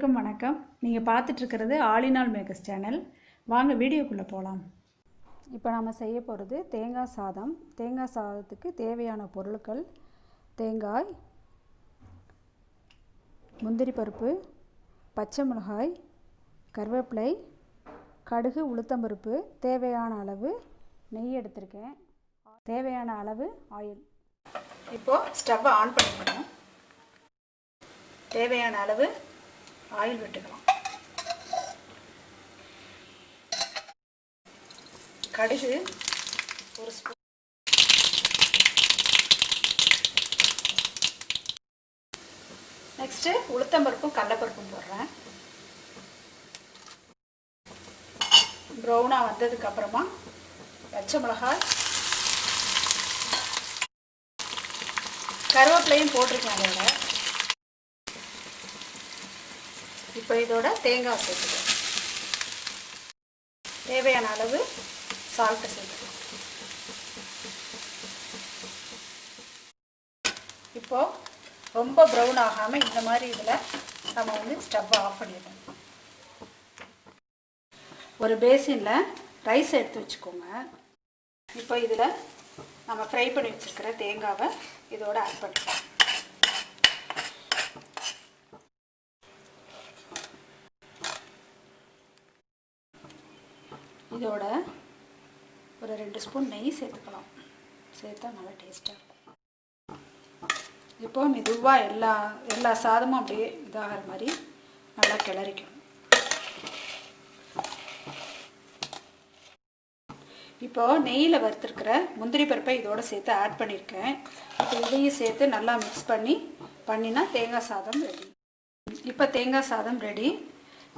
அனைவருக்கும் வணக்கம். நீங்கள் பார்த்துட்ருக்கிறது all in all makers channel. வாங்க வீடியோக்குள்ளே போகலாம். இப்போ நம்ம செய்ய போகிறது தேங்காய் சாதம். தேங்காய் சாதத்துக்கு தேவையான பொருட்கள்: தேங்காய், முந்திரி பருப்பு, பச்சை மிளகாய், கருவேப்பிலை, கடுகு, உளுத்தம்பருப்பு, தேவையான அளவு நெய் எடுத்திருக்கேன், தேவையான அளவு ஆயில். இப்போது ஸ்டவ்வை ஆன் பண்ணிக்கணும். தேவையான அளவு ஆயில் விட்டுக்கலாம். கடுகு ஒரு ஸ்பூன், நெக்ஸ்ட்டு உளுத்தம்பருப்பும் கடலைப்பருப்பும் போடுறேன். ப்ரௌனாக வந்ததுக்கப்புறமா பச்சை மிளகாய், கருவேப்பிலையும் போட்டிருக்கேன் அதோட. இப்போ இதோட தேங்காய் சேர்த்துக்கலாம். தேவையான அளவு சால்ட்டை சேர்த்துக்கலாம். இப்போது ரொம்ப ப்ரௌன் ஆகாமல் இந்த மாதிரி இதில் நம்ம ஸ்டவ்வை ஆஃப் பண்ணிடணும். ஒரு பேசினில் ரைஸ் எடுத்து வச்சுக்கோங்க. இப்போ இதில் நம்ம ஃப்ரை பண்ணி வச்சுருக்கிற தேங்காவை இதோட ஆட் பண்ணிக்கலாம். இதோட ஒரு 2 ஸ்பூன் நெய் சேர்த்துக்கலாம். சேர்த்தா நல்லா டேஸ்ட்டாக இருக்கும். இப்போ மெதுவாக எல்லா சாதமும் அப்படியே இதாகிற மாதிரி நல்லா கிளறிக்கணும். இப்போது நெய்யில் வறுத்துருக்கிற முந்திரி பருப்பை இதோடு சேர்த்து ஆட் பண்ணியிருக்கேன். இப்போ இதையும் சேர்த்து நல்லா மிக்ஸ் பண்ணினா தேங்காய் சாதம் ரெடி. இப்போ தேங்காய் சாதம் ரெடி.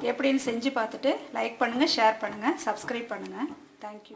எப்படின்னு செஞ்சு பார்த்துட்டு லைக் பண்ணுங்கள், ஷேர் பண்ணுங்கள், சப்ஸ்கிரைப் பண்ணுங்கள். தேங்க்யூ.